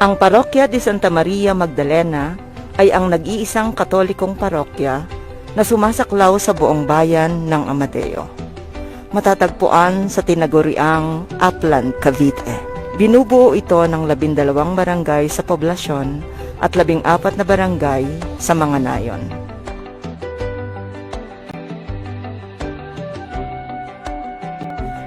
Ang Parokya de Santa Maria Magdalena ay ang nag-iisang katolikong parokya na sumasaklaw sa buong bayan ng Amadeo. Matatagpuan sa tinaguriang Upland, Cavite. Binubuo ito ng 12 barangay sa poblasyon at 14 na barangay sa mga nayon.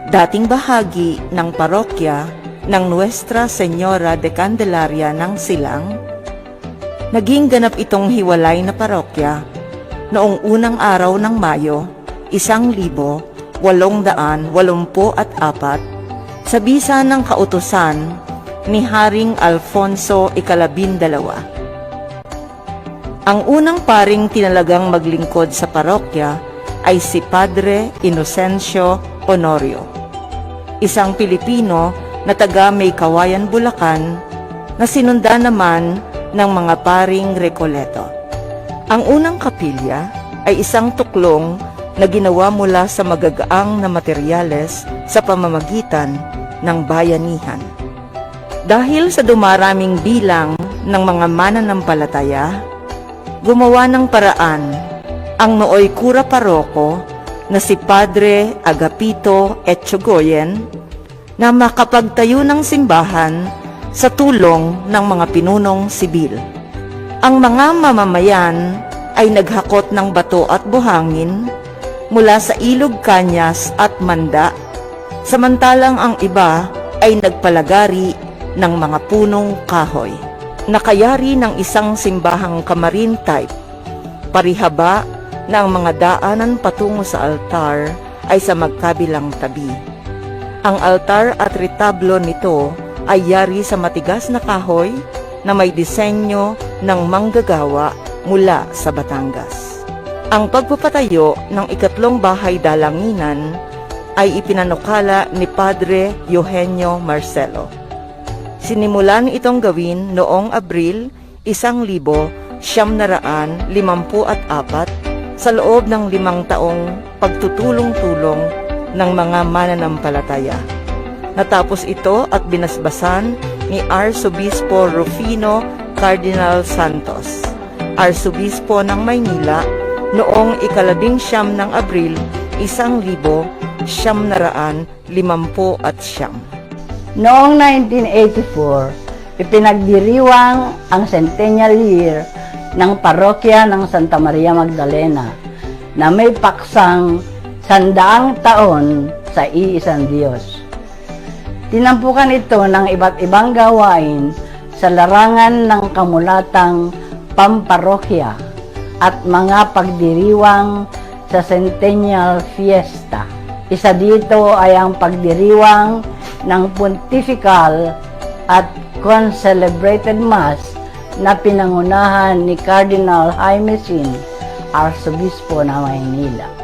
Dating bahagi ng parokya ng Nuestra Señora de Candelaria ng Silang, naging ganap itong hiwalay na parokya noong unang araw ng Mayo, 1884 sa bisa ng kautusan ni Haring Alfonso Ikalabindalawa. Ang unang paring tinalagang maglingkod sa parokya ay si Padre Inocencio Honorio, isang Pilipino na taga Maykawayan, Bulacan, na sinundan naman ng mga paring Recoleto. Ang unang kapilya ay isang tuklong na ginawa mula sa magagaang na materyales sa pamamagitan ng bayanihan. Dahil sa dumaraming bilang ng mga mananampalataya, gumawa ng paraan ang nooy kura paroko na si Padre Agapito Etchogoyen na makapagtayo ng simbahan sa tulong ng mga pinunong sibil. Ang mga mamamayan ay naghakot ng bato at buhangin mula sa Ilog Cañas at Manda, samantalang ang iba ay nagpalagari ng mga punong kahoy. Nakayari ng isang simbahang kamarin type, parihaba na ang mga daanan patungo sa altar ay sa magkabilang tabi. Ang altar at retablo nito ay yari sa matigas na kahoy na may disenyo ng manggagawa mula sa Batangas. Ang pagpapatayo ng ikatlong bahay dalanginan ay ipinanukala ni Padre Eugenio Marcelo. Sinimulan itong gawin noong Abril 1954 sa loob ng 5 taong pagtutulong-tulong ng mga mananampalataya. Natapos ito at binasbasan ni Arsobispo Rufino Cardinal Santos, Arsobispo ng Maynila, noong 19 ng Abril 1959. Noong 1984, ipinagdiriwang ang centennial year ng parokya ng Santa Maria Magdalena na may paksang 100 taon sa iisang Diyos. Tinampukan ito ng iba't ibang gawain sa larangan ng kamulatang pamparokya at mga pagdiriwang sa Centennial Fiesta. Isa dito ay ang pagdiriwang ng Pontifical at Concelebrated Mass na pinangunahan ni Cardinal Jaime Sin, Arsobispo ng Maynila.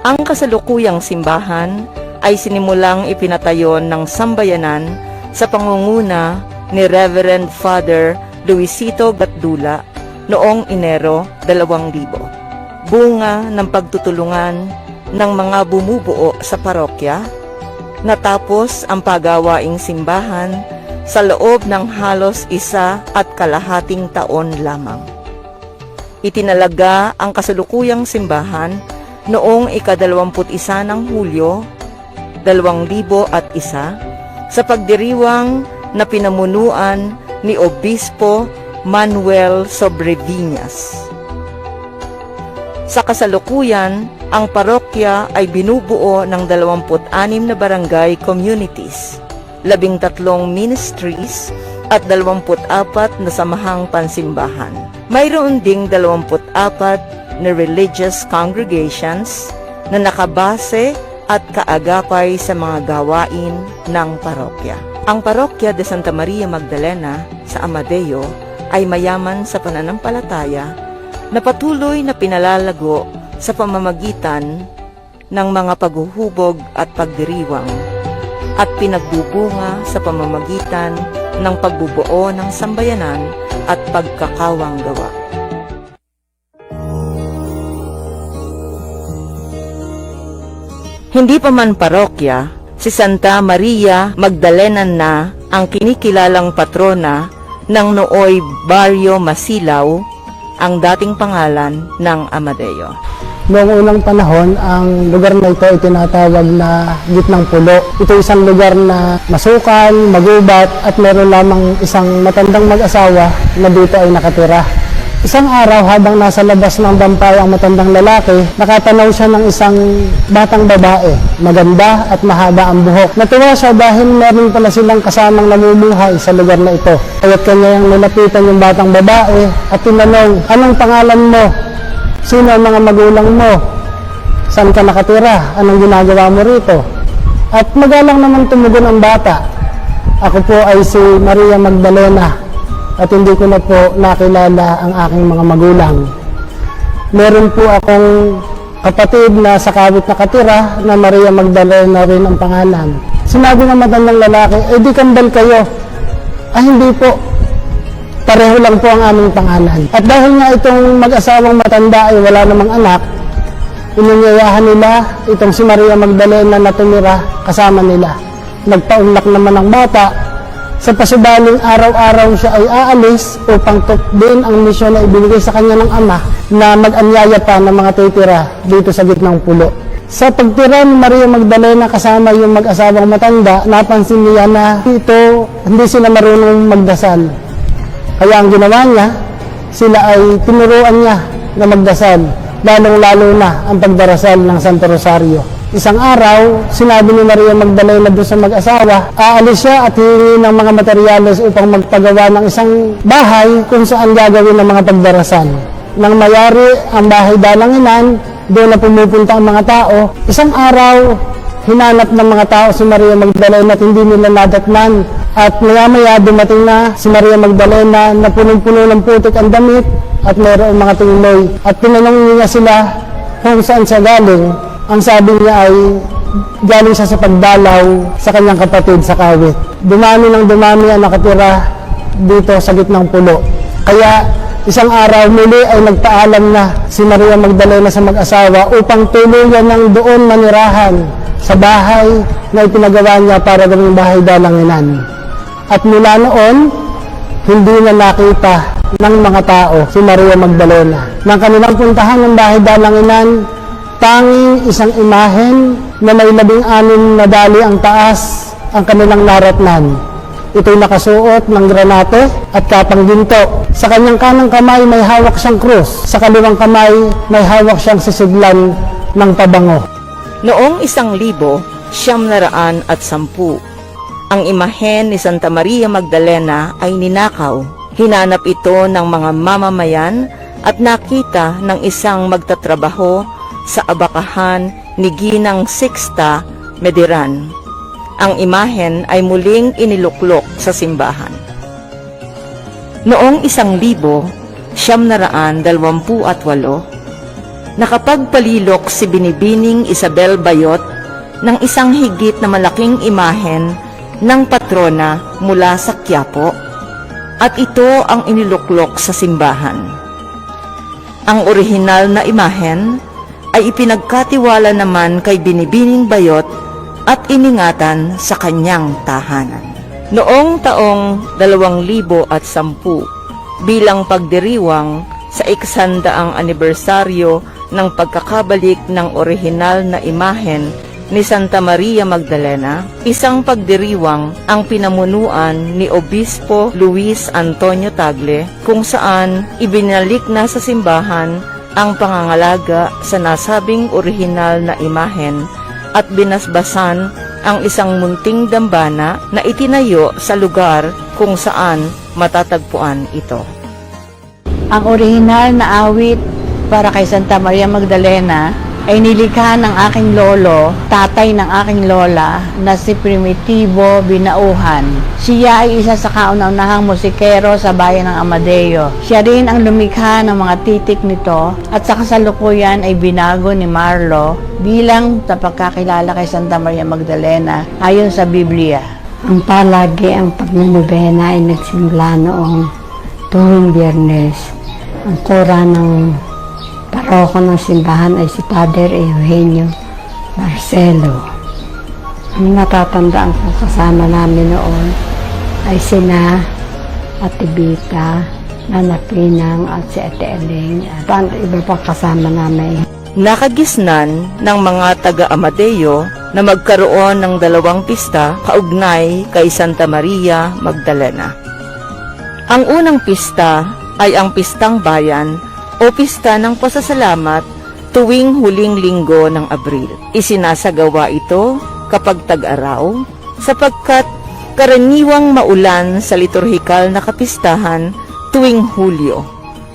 Ang kasalukuyang simbahan ay sinimulang ipinatayo ng sambayanan sa pangunguna ni Reverend Father Luisito Gatdula noong Enero 2000. Bunga ng pagtutulungan ng mga bumubuo sa parokya, natapos ang pagawaing simbahan sa loob ng halos 1.5 taon lamang. Itinalaga ang kasalukuyang simbahan noong ika-21 ng Hulyo 2001 sa pagdiriwang na pinamunuan ni Obispo Manuel Sobreviñas. Sa kasalukuyan, ang parokya ay binubuo ng 26 na barangay communities, 13 ministries at 24 na samahang pansimbahan. Mayroon ding 24 na religious congregations na nakabase at kaagapay sa mga gawain ng parokya. Ang Parokya de Santa Maria Magdalena sa Amadeo ay mayaman sa pananampalataya na patuloy na pinalalago sa pamamagitan ng mga paghuhubog at pagdiriwang at pinagbubunga sa pamamagitan ng pagbubuo ng sambayanan at pagkakawang gawa. Hindi pa man parokya, si Santa Maria Magdalena na ang kinikilalang patrona nang nooy Barrio Masilaw, ang dating pangalan ng Amadeo. Noong unang panahon, ang lugar na ito ay tinatawag na Gitnang Pulo. Ito isang lugar na masukal, magubat at meron lamang isang matandang mag-asawa na dito ay nakatira. Isang araw habang nasa labas ng dampay ang matandang lalaki, nakatanaw siya ng isang batang babae, maganda at mahaba ang buhok. Natuwa siya dahil meron pala silang kasamang namumuhay sa lugar na ito. Kaya't kanyang nilapitan yung batang babae at tinanong, "Anong pangalan mo? Sino ang mga magulang mo? Saan ka nakatira? Anong ginagawa mo rito?" At magalang naman tumugon ang bata, "Ako po ay si Maria Magdalena at hindi ko na po nakilala ang aking mga magulang. Meron po akong kapatid na sa Kawit nakatira na Maria Magdalena rin ang pangalan." Sinabi ng matandang lalaki, "Eh di kambal kayo." "Ah, hindi po. Pareho lang po ang aming pangalan." At dahil nga itong mag-asawang matanda ay wala namang anak, inunyayahan nila itong si Maria Magdalena na tumira kasama nila. Nagpaunlak naman ang bata. Sa pasubaling araw-araw siya ay aalis upang tukdin ang misyon na ibinigay sa kanya ng ama na mag-anyaya pa ng mga titira dito sa Gitnang Pulo. Sa pagtira ni Maria Magdalena kasama yung mag-asawang matanda, napansin niya na ito hindi sila marunong magdasal. Kaya ang ginawa niya, sila ay tinuruan niya na magdasal, lalong-lalo na ang pagdarasal ng Santo Rosario. Isang araw, sinabi ni Maria Magdalena doon sa mag-asawa, aalis siya at hihingi ng mga materyales upang magpagawa ng isang bahay kung saan gagawin ng mga pagdarasal. Nang mayari ang bahay dalanginan, doon na pumupunta ang mga tao. Isang araw, hinanap ng mga tao si Maria Magdalena at hindi nila nadatnan. At maya-maya dumating na si Maria Magdalena na punong-puno ng putik ang damit at mayroong mga tingloy. At tinanong niya sila kung saan siya galing. Ang sabi niya ay galing siya sa pagdalaw sa kanyang kapatid sa Kawit. Dumami ng dumami ang nakatira dito sa Gitnang Pulo. Kaya isang araw muli ay nagpaalam na si Maria Magdalena sa mag-asawa upang tuluyan ng doon manirahan sa bahay na ipinagawa niya para gawing bahay dalanginan. At mula noon, hindi na nakita ng mga tao si Maria Magdalena. Nang kanilang puntahan ng bahay dalanginan, tanging isang imahen na may 16 na dali ang taas ang kanilang naratnan. Ito'y nakasuot ng granate at kapang ginto. Sa kanyang kanang kamay may hawak siyang krus. Sa kaliwang kamay may hawak siyang sisiglan ng pabango. Noong 1910, ang imahen ni Santa Maria Magdalena ay ninakaw. Hinanap ito ng mga mamamayan at nakita ng isang magtatrabaho sa abakahan ni Ginang Sixta Mediran. Ang imahen ay muling iniluklok sa simbahan. Noong 1928, nakapagpalilok si Binibining Isabel Bayot ng isang higit na malaking imahen ng patrona mula sa Quiapo, at ito ang iniluklok sa simbahan. Ang orihinal na imahen ay ipinagkatiwala naman kay Binibining Bayot at iningatan sa kanyang tahanan. Noong taong 2010, bilang pagdiriwang sa 100 anibersaryo ng pagkakabalik ng orihinal na imahen ni Santa Maria Magdalena, isang pagdiriwang ang pinamunuan ni Obispo Luis Antonio Tagle, kung saan ibinalik na sa simbahan ang pangangalaga sa nasabing orihinal na imahen at binasbasan ang isang munting dambana na itinayo sa lugar kung saan matatagpuan ito. Ang orihinal na awit para kay Santa Maria Magdalena ay nilikha ng aking lolo, tatay ng aking lola, na si Primitivo Binauhan. Siya ay isa sa kauna-unahang musikero sa bayan ng Amadeo. Siya rin ang lumikha ng mga titik nito at sa kasalukuyan ay binago ni Marlo bilang sa pagkakilala kay Santa Maria Magdalena ayon sa Biblia. Ang palagi ang pagnanobena ay nagsimula noong tuwing Biyernes. Ang kura ng paroko ng simbahan ay si Father Eugenio Marcelo. Ang natatandaan ko kasama namin noon ay sina Ate Bita, Nana Pinang at si Ate Eling at iba pang kasama namin. Nakagisnan ng mga taga-Amadeo na magkaroon ng dalawang pista kaugnay kay Santa Maria Magdalena. Ang unang pista ay ang Pistang Bayan o Pista ng Pasasalamat tuwing huling linggo ng Abril. Isinasagawa ito kapag tag-araw sapagkat karaniwang maulan sa liturhikal na kapistahan tuwing Hulyo.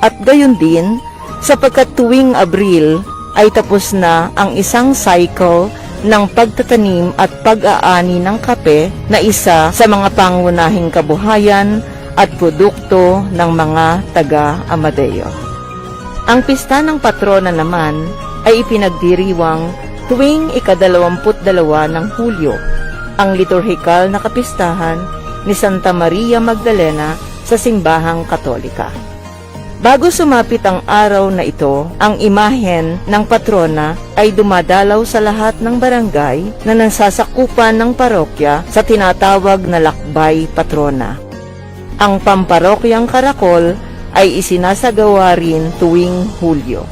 At gayon din sapagkat tuwing Abril ay tapos na ang isang cycle ng pagtatanim at pag-aani ng kape na isa sa mga pangunahing kabuhayan at produkto ng mga taga-Amadeo. Ang pista ng patrona naman ay ipinagdiriwang tuwing ika-22 ng Hulyo, ang liturhikal na kapistahan ni Santa Maria Magdalena sa simbahang Katolika. Bago sumapit ang araw na ito, ang imahen ng patrona ay dumadalaw sa lahat ng barangay na nasasakupan ng parokya sa tinatawag na Lakbay Patrona. Ang pamparokyang karakol ay isinasagawa rin tuwing Hulyo.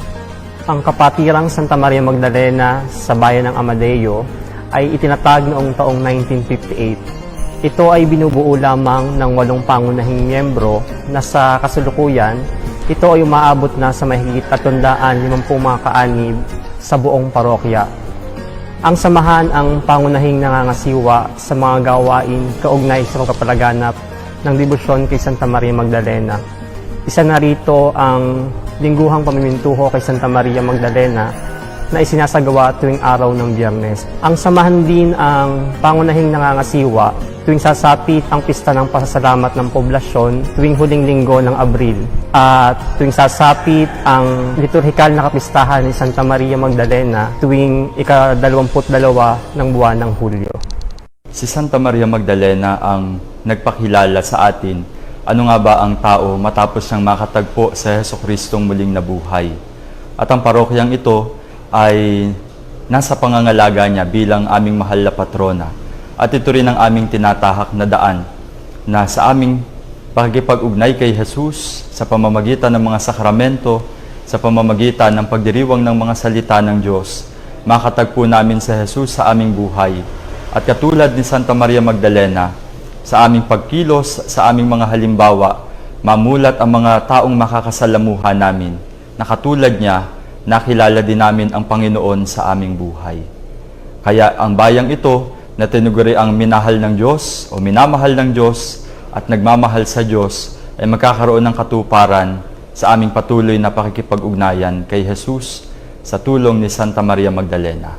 Ang kapatirang Santa Maria Magdalena sa bayan ng Amadeo ay itinatag noong taong 1958. Ito ay binubuo lamang ng 8 pangunahing miyembro na sa kasalukuyan ito ay umaabot na sa mahigit 350 mga kaanib sa buong parokya. Ang samahan ang pangunahing nangangasiwa sa mga gawain kaugnay sa pagpapalaganap ng debosyon kay Santa Maria Magdalena. Isa na rito ang lingguhang pamimintuho kay Santa Maria Magdalena na isinasagawa tuwing araw ng Biyernes. Ang samahan din ang pangunahing nangangasiwa tuwing sasapit ang pista ng pasasalamat ng poblasyon tuwing huling linggo ng Abril at tuwing sasapit ang liturhikal na kapistahan ni Santa Maria Magdalena tuwing ika-22 ng buwan ng Hulyo. Si Santa Maria Magdalena ang nagpakilala sa atin ano nga ba ang tao matapos siyang makatagpo sa Jesucristong muling nabuhay. At ang parokyang ito ay nasa pangangalaga niya bilang aming mahal na patrona. At ito rin ang aming tinatahak na daan na sa aming pakikipag-ugnay kay Jesus sa pamamagitan ng mga sakramento, sa pamamagitan ng pagdiriwang ng mga salita ng Diyos, makatagpo namin sa Jesus sa aming buhay. At katulad ni Santa Maria Magdalena, sa aming pagkilos, sa aming mga halimbawa, mamulat ang mga taong makakasalamuha namin na katulad niya, nakilala din namin ang Panginoon sa aming buhay. Kaya ang bayang ito na tinuguri ang minahal ng Diyos o minamahal ng Diyos at nagmamahal sa Diyos ay magkakaroon ng katuparan sa aming patuloy na pakikipag-ugnayan kay Jesus sa tulong ni Santa Maria Magdalena.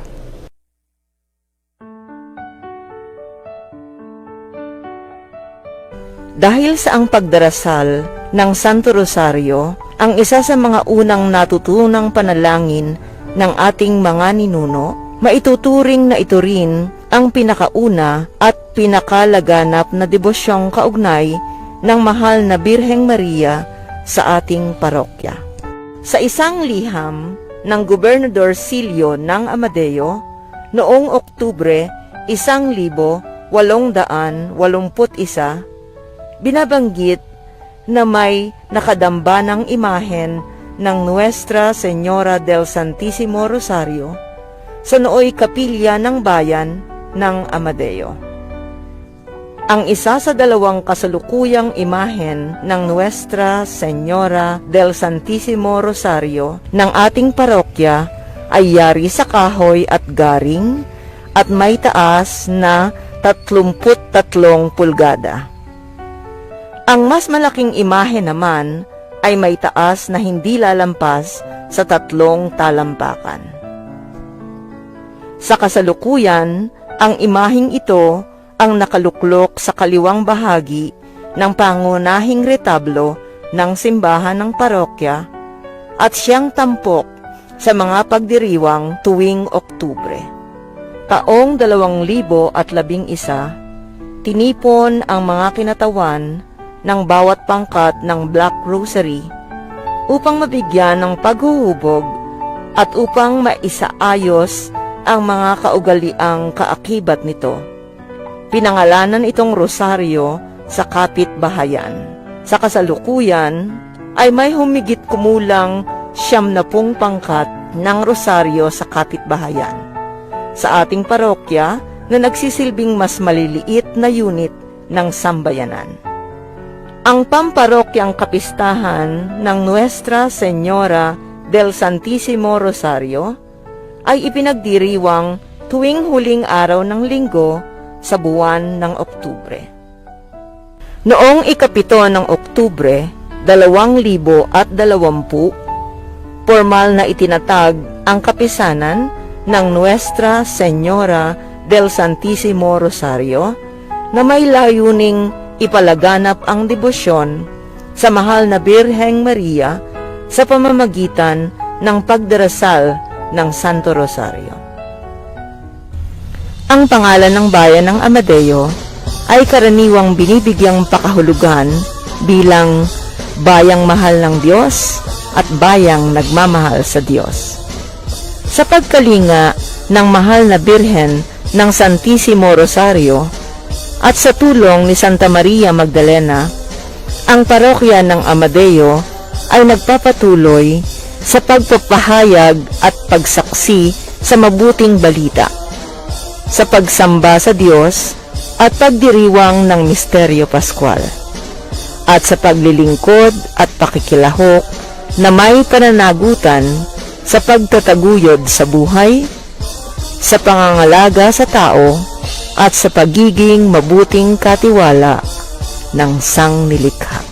Dahil sa ang pagdarasal ng Santo Rosario, ang isa sa mga unang natutunang panalangin ng ating mga ninuno, maituturing na ito rin ang pinakauna at pinakalaganap na debosyong kaugnay ng mahal na Birheng Maria sa ating parokya. Sa isang liham ng Gobernador Silio ng Amadeo noong Oktubre 1881, binabanggit na may nakadambanang imahen ng Nuestra Señora del Santísimo Rosario sa nooy kapilya ng bayan ng Amadeo. Ang isa sa 2 kasalukuyang imahen ng Nuestra Señora del Santísimo Rosario ng ating parokya ay yari sa kahoy at garing at may taas na 33 pulgada. Ang mas malaking imahe naman ay may taas na hindi lalampas sa 3 talampakan. Sa kasalukuyan, ang imaheng ito ang nakaluklok sa kaliwang bahagi ng pangunahing retablo ng simbahan ng parokya at siyang tampok sa mga pagdiriwang tuwing Oktubre. Taong 2011, tinipon ang mga kinatawan ng bawat pangkat ng Black Rosary upang mabigyan ng paghuhubog at upang maisaayos ang mga kaugaliang kaakibat nito. Pinangalanan itong rosaryo sa kapitbahayan. Sa kasalukuyan ay may humigit kumulang 70 pangkat ng rosaryo sa kapitbahayan sa ating parokya na nagsisilbing mas maliliit na unit ng sambayanan. Ang pamparokyang kapistahan ng Nuestra Señora del Santísimo Rosario ay ipinagdiriwang tuwing huling araw ng linggo sa buwan ng Oktubre. Noong ikapito ng Oktubre, 2020, formal na itinatag ang kapisanan ng Nuestra Señora del Santísimo Rosario na may layuning ipalaganap ang debosyon sa mahal na Birheng Maria sa pamamagitan ng pagdarasal ng Santo Rosario. Ang pangalan ng bayan ng Amadeo ay karaniwang binibigyang pakahulugan bilang bayang mahal ng Diyos at bayang nagmamahal sa Diyos. Sa pagkalinga ng mahal na Birhen ng Santissimo Rosario at sa tulong ni Santa Maria Magdalena, ang parokya ng Amadeo ay nagpapatuloy sa pagpapahayag at pagsaksi sa mabuting balita, sa pagsamba sa Diyos at pagdiriwang ng Misteryo Pascual, at sa paglilingkod at pakikilahok na may pananagutan sa pagtataguyod sa buhay, sa pangangalaga sa tao, at sa pagiging mabuting katiwala ng sangnilikha.